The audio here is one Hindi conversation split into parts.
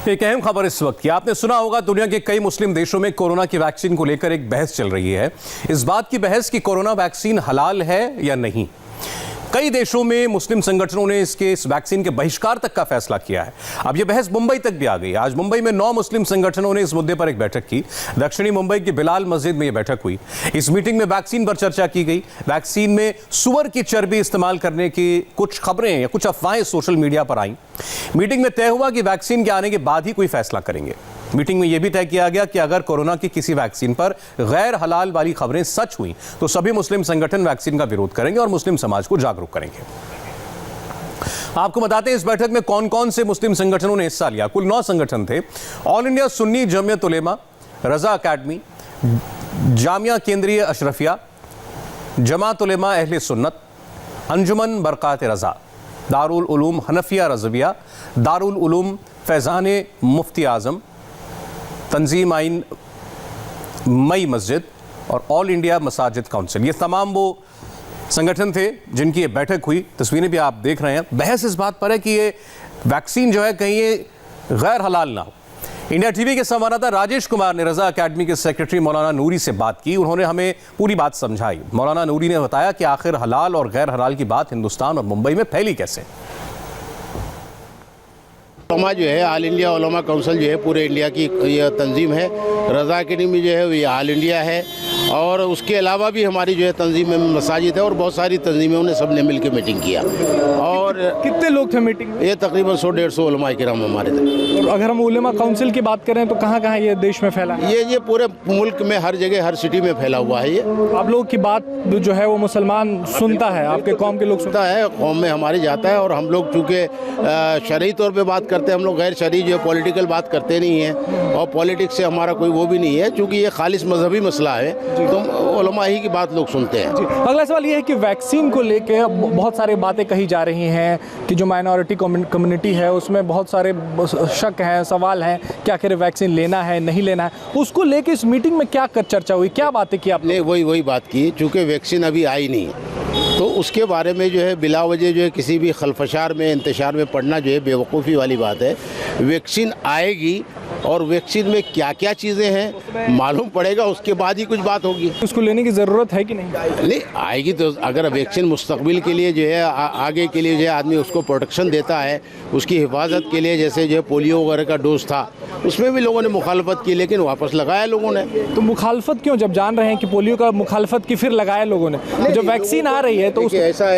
एक अहम खबर इस वक्त की। आपने सुना होगा दुनिया के कई मुस्लिम देशों में कोरोना की वैक्सीन को लेकर एक बहस चल रही है। इस बात की बहस कि कोरोना वैक्सीन हलाल है या नहीं। कई देशों में मुस्लिम संगठनों ने इस वैक्सीन के बहिष्कार तक का फैसला किया है। अब यह बहस मुंबई तक भी आ गई। आज मुंबई में 9 मुस्लिम संगठनों ने इस मुद्दे पर एक बैठक की। दक्षिणी मुंबई की बिलाल मस्जिद में यह बैठक हुई। इस मीटिंग में वैक्सीन पर चर्चा की गई। वैक्सीन में सुअर की चर्बी इस्तेमाल करने की कुछ खबरें या कुछ अफवाहें सोशल मीडिया पर आई। मीटिंग में तय हुआ कि वैक्सीन के आने के बाद ही कोई फैसला करेंगे। मीटिंग में यह भी तय किया गया कि अगर कोरोना की किसी वैक्सीन पर गैर हलाल वाली खबरें सच हुई तो सभी मुस्लिम संगठन वैक्सीन का विरोध करेंगे और मुस्लिम समाज को जागरूक करेंगे। आपको बताते हैं इस बैठक में कौन कौन से मुस्लिम संगठनों ने हिस्सा लिया। कुल 9 संगठन थे। ऑल इंडिया सुन्नी जमियत उलेमा, रजा अकेडमी, जामिया केंद्रीय अशरफिया, जमात उलेमा अहले सुन्नत, अंजुमन बरकात रजा, दारुल उलूम हनफिया रज़विया, दारुल उलूम फैज़ान मुफ्ती आज़म, तंजीम आइन मई मस्जिद और ऑल इंडिया मसाजिद काउंसिल। ये तमाम वो संगठन थे जिनकी ये बैठक हुई। तस्वीरें भी आप देख रहे हैं। बहस इस बात पर है कि ये वैक्सीन जो है कहीं ये गैर हलाल ना हो। इंडिया टीवी के संवाददाता राजेश कुमार ने रजा अकेडमी के सेक्रेटरी मौलाना नूरी से बात की। उन्होंने हमें पूरी बात समझाई। मौलाना नूरी ने बताया कि आखिर हलाल और गैर हलाल की बात हिंदुस्तान और मुंबई में फैली कैसे। उलमा जो है ऑल इंडिया उलमा काउंसिल जो है पूरे इंडिया की यह तंजीम है। रजा अकेडमी जो है ये ऑल इंडिया है और उसके अलावा भी हमारी जो है तंजीम में मसाजिद है और बहुत सारी तंजीमों ने सब ने मिलकर मीटिंग किया। और कितने लोग थे मीटिंग में? ये तकरीबन 100-150 उलमा किराम हमारे थे। और अगर हम उलमा काउंसिल की बात करें तो कहाँ कहाँ ये देश में फैला है? ये पूरे मुल्क में हर जगह हर सिटी में फैला हुआ है। ये आप लोगों की बात जो है वो मुसलमान सुनता है, आपके कौम के लोग सुनता है, कौम में हमारी जाता है। और हम लोग चूँकि शरई तौर पर बात करते हैं, हम लोग गैर शरई जो पॉलिटिकल बात करते नहीं हैं और पॉलिटिक्स से हमारा कोई वो भी नहीं है। चूँकि ये खालिस मजहबी मसला है तो उलमा ही की बात लोग सुनते हैं। अगला सवाल ये है कि वैक्सीन को लेकर बहुत सारी बातें कही जा रही हैं कि जो माइनॉरिटी कम्युनिटी है उसमें बहुत सारे शक हैं, सवाल हैं कि आखिर वैक्सीन लेना है नहीं लेना है। उसको लेकर इस मीटिंग में क्या चर्चा हुई, क्या बातें की आपने? वही बात की। चूँकि वैक्सीन अभी आई नहीं तो उसके बारे में जो है बिला वजह जो है किसी भी खलफशार में इंतशार में पड़ना जो है बेवकूफ़ी वाली बात है। वैक्सीन आएगी और वैक्सीन में क्या क्या चीज़ें हैं मालूम पड़ेगा, उसके बाद ही कुछ बात होगी। उसको लेने की ज़रूरत है कि नहीं आएगी तो अगर वैक्सीन मुस्तकबिल के लिए जो है आगे के लिए जो है आदमी उसको प्रोटेक्शन देता है, उसकी हिफाजत के लिए, जैसे जो है पोलियो वगैरह का डोज था उसमें भी लोगों ने मुखालफत की लेकिन वापस लगाया लोगों ने। तो मुखालफत क्यों, जब जान रहे हैं कि पोलियो का मुखालफत की फिर लगाया लोगों ने? तो जब वैक्सीन आ रही है तो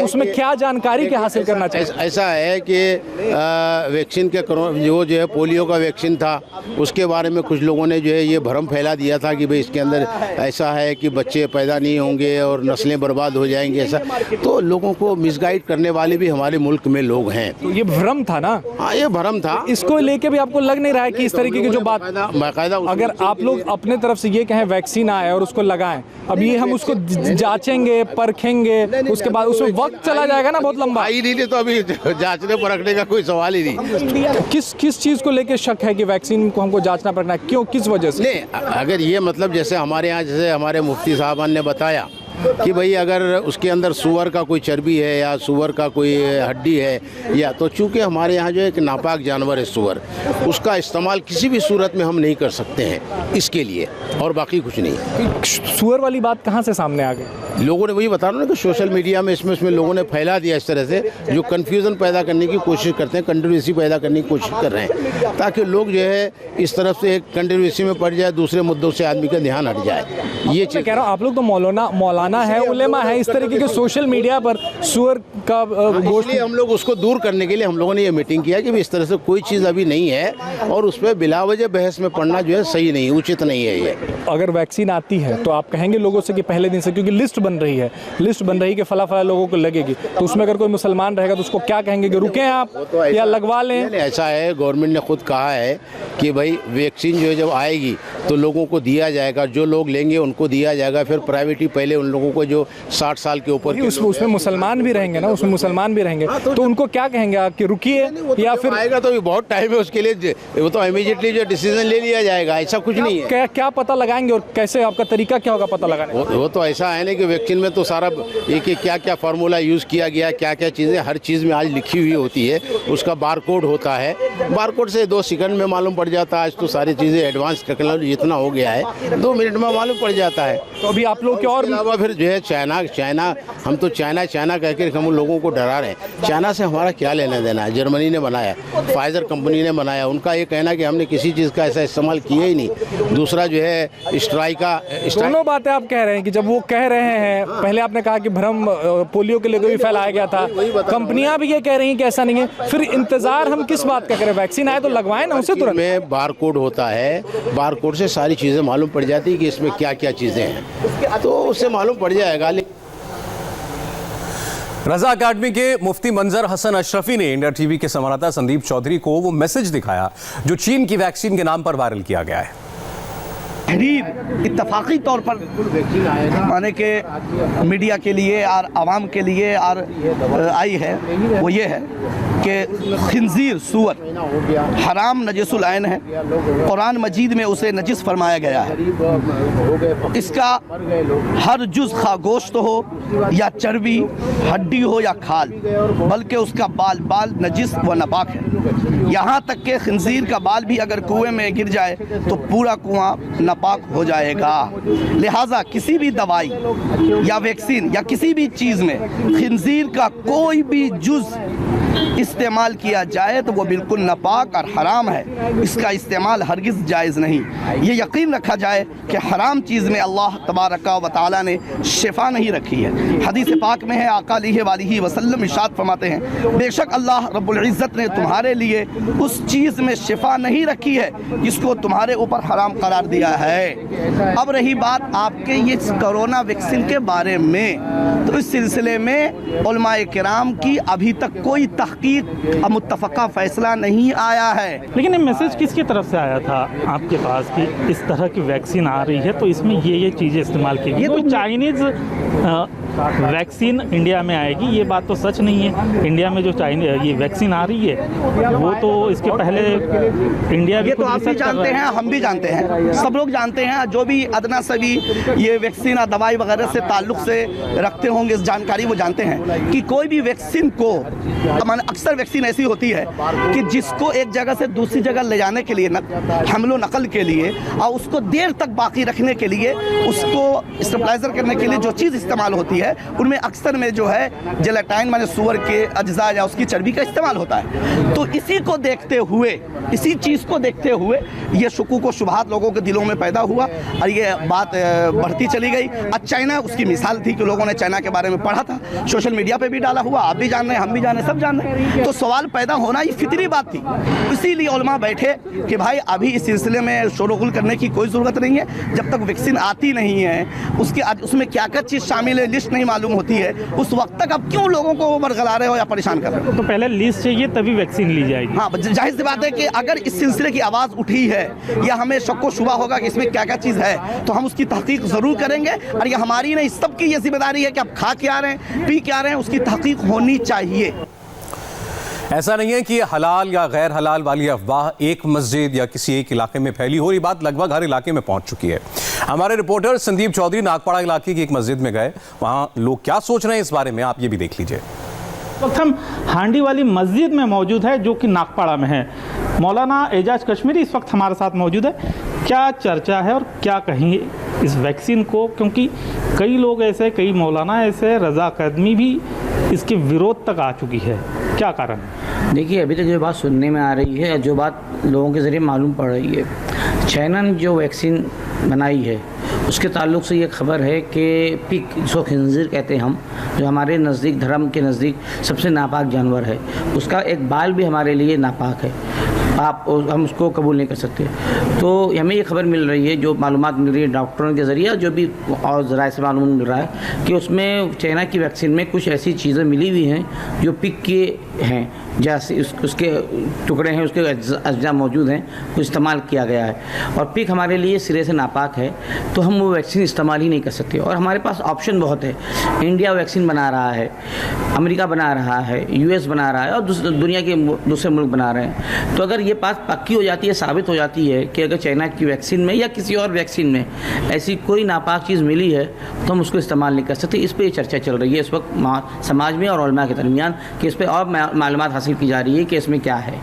उसमें क्या जानकारी क्या हासिल करना चाहिए? ऐसा है कि वैक्सीन के जो है पोलियो का वैक्सीन था उसके बारे में कुछ लोगों ने जो है ये भ्रम फैला दिया था कि भाई इसके अंदर ऐसा है कि बच्चे पैदा नहीं होंगे और नस्लें बर्बाद हो जाएंगे। ऐसा तो लोगों को मिसगाइड करने वाले भी हमारे मुल्क में लोग हैं। तो ये भ्रम था ना? हाँ, ये भ्रम था। इसको लेके भी आपको लग नहीं रहा है कि इस तरीके की जो बात बाकायदा अगर आप लोग अपने तरफ से ये कहें वैक्सीन आए और उसको लगाएं, अब ये हम उसको जांचेंगे परखेंगे, उसके बाद उसमें वक्त चला जाएगा ना बहुत लंबा। आई नहीं तो अभी जांचने परखने का कोई सवाल ही नहीं। किस चीज़ को लेके शक है कि वैक्सीन को हमको जांचना पड़ना है? क्यों, किस वजह से? नहीं, अगर ये मतलब जैसे हमारे यहाँ जैसे हमारे मुफ्ती साहबान ने बताया कि भाई अगर उसके अंदर सूअर का कोई चर्बी है या सूअर का कोई हड्डी है या तो चूँकि हमारे यहाँ जो एक नापाक जानवर है सूअर, उसका इस्तेमाल किसी भी सूरत में हम नहीं कर सकते हैं इसके लिए, और बाकी कुछ नहीं। सूअर वाली बात कहाँ से सामने आ गई? लोगों ने वही बता रहा ना कि सोशल मीडिया में इसमें लोगों ने फैला दिया इस तरह से, जो कन्फ्यूज़न पैदा करने की कोशिश करते हैं, कंट्रोवर्सी पैदा करने की कोशिश कर रहे हैं ताकि लोग जो है इस तरफ से एक कंट्रोवर्सी में पड़ जाए, दूसरे मुद्दों से आदमी का ध्यान हट जाए। ये चीज़ कह रहा हूँ, आप लोग तो मौलाना है, उलेमा है, इस तरीके के सोशल मीडिया पर सूअर का गोश्त, हम लोग उसको दूर करने के लिए हम लोगों ने ये मीटिंग किया कि इस तरह से कोई चीज़ अभी नहीं है और उस पर बिलावजह बहस में पड़ना जो है सही नहीं, उचित नहीं है। ये अगर वैक्सीन आती है तो आप कहेंगे लोगों से कि पहले दिन से, क्योंकि लिस्ट बन रही है कि फला लोगों को लगेगी, तो उसमें अगर कोई मुसलमान रहेगा तो उसको क्या कहेंगे कि रुकें आप या लगवा लें? ऐसा है, गवर्नमेंट ने खुद कहा है कि भाई वैक्सीन जो है जब आएगी तो लोगों को दिया जाएगा, जो लोग लेंगे उनको दिया जाएगा। फिर प्राइवेटी पहले उन लोगों को जो 60 साल के ऊपर के उसमें मुसलमान भी रहेंगे ना, उसमें मुसलमान भी रहेंगे, तो उनको क्या कहेंगे आप कि रुकिए, या फिर आएगा तो बहुत टाइम है उसके लिए, वो तो इमीडिएटली जो डिसीजन ले लिया जाएगा, ऐसा कुछ नहीं है। क्या पता लगाएंगे और कैसे, आपका तरीका क्या होगा पता लगाने? वो तो ऐसा है ना कि वैक्सीन में तो सारा एक क्या क्या फार्मूला यूज़ किया गया, क्या क्या चीज़ें हर चीज़ में आज लिखी हुई होती है, उसका बारकोड होता है, बारकोड से 2 सेकंड में मालूम पड़ जाता है। आज तो सारी चीज़ें एडवांस टेक्नोलॉजी इतना हो गया है, 2 मिनट में मालूम पड़ जाता है। तो अभी आप लोग के और अलावा फिर जो है चाइना हम तो चाइना कह के हम लोगों को डरा रहे हैं। चाइना से हमारा क्या लेना देना है? जर्मनी ने बनाया, फाइजर कंपनी ने बनाया, उनका ये कहना कि हमने किसी चीज़ का ऐसा इस्तेमाल किया ही नहीं। दूसरा जो है स्ट्राइक का, दोनों बातें आप कह रहे हैं कि जब वो कह रहे हैं, पहले आपने कहा कि भ्रम पोलियो के लिए भी फैलाया गया था, कंपनियां भी ये कह रही हैं कि ऐसा नहीं है, फिर इंतजार हम किस बात का करें? वैक्सीन आए तो लगवाएं ना उसे तुरंत। में बारकोड होता है, बारकोड से सारी चीज़ें मालूम पड़ जाती है कि इसमें क्या क्या चीज़ें हैं, तो उससे मालूम पड़ जाएगा। रजा अकादमी के मुफ्ती मंजर हसन अशरफी ने इंडिया टीवी के संवाददाता संदीप चौधरी को वो मैसेज दिखाया जो चीन की वैक्सीन के नाम पर वायरल किया गया है। तहरीर इत्तफाकी तौर पर माने के मीडिया के लिए और आवाम के लिए और आई है, वो ये है कि खिंजीर सूअर हराम नजिसुल ऐन है, कुरान मजीद में उसे नजिस फरमाया गया है। इसका हर जुज़ खा गोश्त हो या चर्बी, हड्डी हो या खाल, बल्कि उसका बाल नजिस व नापाक है। यहाँ तक कि खिंजीर का बाल भी अगर कुएं में गिर जाए तो पूरा कुआं नापाक हो जाएगा। लिहाजा किसी भी दवाई या वैक्सीन या किसी भी चीज़ में खिंजीर का कोई भी जुज़ इस्तेमाल किया जाए तो वो बिल्कुल नापाक और हराम है। इसका इस्तेमाल हरगिज़ जायज़ नहीं। ये यकीन रखा जाए कि हराम चीज़ में अल्लाह तबारक व तआला ने शिफा नहीं रखी है। हदीस पाक में है, आका अलैहि वसल्लम इरशाद फरमाते हैं, बेशक अल्लाह रब्बुल इज़्ज़त ने तुम्हारे लिए उस चीज़ में शिफा नहीं रखी है जिसको तुम्हारे ऊपर हराम करार दिया है। अब रही बात आपके ये कोरोना वैक्सीन के बारे में, तो इस सिलसिले में उलमाए किराम की अभी तक कोई तहकीक मुत्तफ़क़ा फ़ैसला नहीं आया है। लेकिन ये मैसेज किसकी तरफ से आया था आपके पास कि इस तरह की वैक्सीन आ रही है तो इसमें ये चीज़ें इस्तेमाल की? ये तो चाइनीज़ वैक्सीन इंडिया में आएगी, ये बात तो सच नहीं है। इंडिया में जो ये वैक्सीन आ रही है वो तो इसके पहले इंडिया भी, ये तो आप भी जानते हैं, हम भी जानते हैं, सब लोग जानते हैं। जो भी अदना सभी ये वैक्सीन और दवाई वगैरह से ताल्लुक़ से रखते होंगे इस जानकारी, वो जानते हैं कि कोई भी वैक्सीन को, अक्सर वैक्सीन ऐसी होती है कि जिसको एक जगह से दूसरी जगह ले जाने के लिए, हमलो नकल के लिए और उसको देर तक बाकी रखने के लिए, उसको स्टेबलाइजर करने के लिए जो चीज़ इस्तेमाल होती है उनमें अक्सर में जो है जेलेटाइन माने सूअर के अज्जा या उसकी चर्बी का इस्तेमाल होता है। तो इसी को देखते हुए, इसी चीज़ को देखते हुए ये शुकूक व शुबहात लोगों के दिलों में पैदा हुआ और ये बात बढ़ती चली गई। अब चाइना उसकी मिसाल थी कि लोगों ने चाइना के बारे में पढ़ा था, सोशल मीडिया पे भी डाला हुआ, आप भी जान रहे हैं, हम भी जान रहे हैं, सब जान रहे हैं। तो सवाल पैदा होना ये फितरी बात थी। इसीलिए उलमा बैठे कि भाई अभी इस सिलसिले में शोरगुल करने की कोई ज़रूरत नहीं है। जब तक वैक्सीन आती नहीं है, उसमें क्या क्या चीज़ शामिल है, लिस्ट नहीं मालूम होती है, उस वक्त तक अब क्यों लोगों को बरगला रहे हो या परेशान कर रहे हो? तो पहले लिस्ट चाहिए तभी वैक्सीन ली जाएगी। हाँ, जाहिर सी बात है कि अगर इस सिलसिले की आवाज़ उठी है या हमें शक व शुबा होगा कि इसमें क्या क्या चीज़ है, तो हम उसकी तहकीक ज़रूर करेंगे। और ये हमारी नहीं, सबकी ये जिम्मेदारी है कि आप खा के आ रहे हैं, पी के आ रहे हैं, उसकी तहकीक होनी चाहिए। ऐसा नहीं है कि हलाल या गैर हलाल वाली अफवाह एक मस्जिद या किसी एक इलाके में फैली हो, ये बात लगभग हर इलाके में पहुंच चुकी है। हमारे रिपोर्टर संदीप चौधरी नागपाड़ा इलाके की एक मस्जिद में गए, वहां लोग क्या सोच रहे हैं इस बारे में आप ये भी देख लीजिए। इस वक्त हम हांडी वाली मस्जिद में मौजूद है जो कि नागपाड़ा में है। मौलाना एजाज कश्मीरी इस वक्त हमारे साथ मौजूद है। क्या चर्चा है और क्या कहेंगे इस वैक्सीन को, क्योंकि कई लोग ऐसे, कई मौलाना ऐसे, रजा अकादमी भी इसके विरोध तक आ चुकी है, क्या कारण? देखिए, अभी तक जो बात सुनने में आ रही है, जो बात लोगों के ज़रिए मालूम पड़ रही है, चाइना ने जो वैक्सीन बनाई है उसके ताल्लुक से ये खबर है कि पिग, जिसको खिंजीर कहते हैं हम, जो हमारे नज़दीक, धर्म के नज़दीक सबसे नापाक जानवर है, उसका एक बाल भी हमारे लिए नापाक है। हम उसको कबूल नहीं कर सकते। तो हमें ये खबर मिल रही है, जो मालूमात मिल रही है डॉक्टरों के ज़रिए, जो भी और ज़राए से मालूम मिल रहा है कि उसमें चाइना की वैक्सीन में कुछ ऐसी चीज़ें मिली हुई हैं जो पिक के हैं, जैसे उसके टुकड़े हैं, उसके अज्जा मौजूद हैं, कुछ इस्तेमाल किया गया है। और पिक हमारे लिए सिरे से नापाक है, तो हम वो वैक्सीन इस्तेमाल ही नहीं कर सकते। और हमारे पास ऑप्शन बहुत है। इंडिया वैक्सीन बना रहा है, अमेरिका बना रहा है, यूएस बना रहा है और दुनिया के दूसरे मुल्क बना रहे हैं। तो अगर ये बात पक्की हो जाती है, साबित हो जाती है कि अगर चाइना की वैक्सीन में या किसी और वैक्सीन में ऐसी कोई नापाक चीज़ मिली है तो हम उसको इस्तेमाल नहीं कर सकते। इस पर चर्चा चल रही है इस वक्त समाज में और उलमा के दरमियान कि इस पर और मालूमात हासिल की जा रही है कि इसमें क्या है।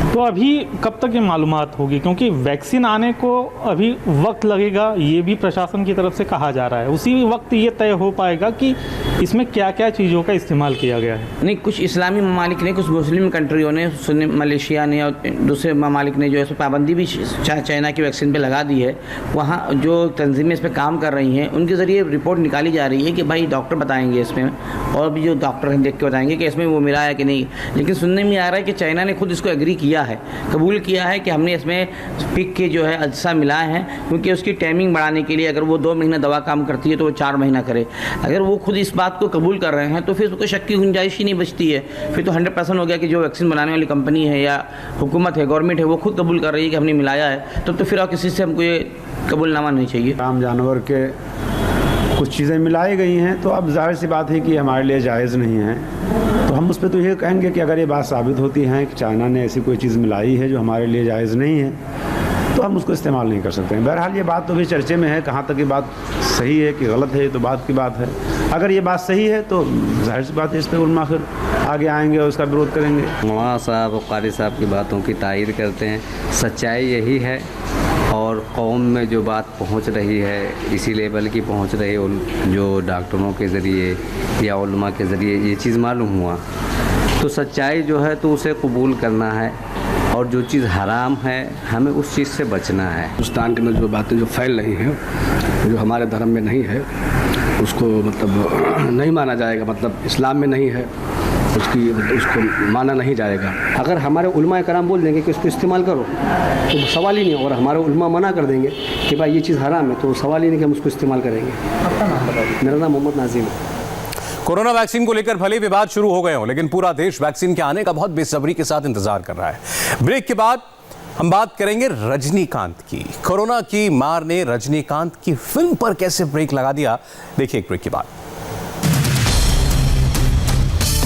तो अभी कब तक ये मालूमात होगी, क्योंकि वैक्सीन आने को अभी वक्त लगेगा, ये भी प्रशासन की तरफ से कहा जा रहा है। उसी वक्त ये तय हो पाएगा कि इसमें क्या क्या चीज़ों का इस्तेमाल किया गया है। नहीं, कुछ इस्लामी ममालिक ने, कुछ मुस्लिम कंट्रियों ने, मलेशिया ने और दूसरे ममालिक ने जो है पाबंदी भी चाइना की वैक्सीन पे लगा दी है। वहाँ जो तंजीमें इस पर काम कर रही हैं उनके ज़रिए रिपोर्ट निकाली जा रही है कि भाई डॉक्टर बताएंगे इसमें, और भी जो डॉक्टर हैं देख के बताएंगे कि इसमें वो मिला है कि नहीं। लेकिन सुनने में आ रहा है कि चाइना ने खुद इसको एग्री किया है, कबूल किया है कि हमने इसमें पिक के जो है अज्जा मिलाए हैं, क्योंकि उसकी टाइमिंग बढ़ाने के लिए अगर वो 2 महीना दवा काम करती है तो वो 4 महीना करे। अगर वो खुद इस बात को कबूल कर रहे हैं तो फिर कोई शक की गुंजाइश ही नहीं बचती है। फिर तो 100% हो गया कि जो वैक्सीन बनाने वाली कंपनी है या हुकूमत है, गवर्नमेंट है, वो खुद कबूल कर रही है कि हमने मिलाया है। तब तो फिर और किसी से हमको ये कबूलनामा नहीं चाहिए। आम जानवर के कुछ चीज़ें मिलाई गई हैं, तो अब जाहिर सी बात है कि हमारे लिए जायज़ नहीं है। तो हम उस पर तो ये कहेंगे कि अगर ये बात साबित होती है कि चाइना ने ऐसी कोई चीज़ मिलाई है जो हमारे लिए जायज़ नहीं है, तो हम उसको इस्तेमाल नहीं कर सकते हैं। बहरहाल ये बात तो भी चर्चे में है, कहाँ तक ये बात सही है कि गलत है, ये तो बात की बात है। अगर ये बात सही है तो जाहिर सी बात है इस पर उलमा फिर आगे आएंगे और उसका विरोध करेंगे। मौलाना साहब और कारी साहब की बातों की तायीद करते हैं। सच्चाई यही है और कौम में जो बात पहुंच रही है इसी लेवल की पहुंच रही है, जो डॉक्टरों के ज़रिए या उलमा के ज़रिए ये चीज़ मालूम हुआ, तो सच्चाई जो है तो उसे कबूल करना है, और जो चीज़ हराम है हमें उस चीज़ से बचना है। हिंदुस्तान के अंदर जो बातें जो फैल रही हैं, जो हमारे धर्म में नहीं है, उसको मतलब नहीं माना जाएगा, मतलब इस्लाम में नहीं है, उसको माना नहीं जाएगा। अगर हमारे उलमा कराम बोल देंगे कि इसको इस्तेमाल करो तो सवाल ही नहीं, और हमारे उलमा मना कर देंगे कि भाई ये चीज़ हराम है, तो सवाल ही नहीं कि हम उसको इस्तेमाल करेंगे। मेरा नाम मोहम्मद नाज़िम है। कोरोना वैक्सीन को लेकर भले विवाद शुरू हो गए हों, लेकिन पूरा देश वैक्सीन के आने का बहुत बेसब्री के साथ इंतजार कर रहा है। ब्रेक के बाद हम बात करेंगे रजनीकांत की। कोरोना की मार ने रजनीकांत की फिल्म पर कैसे ब्रेक लगा दिया, देखिए एक ब्रेक के बाद।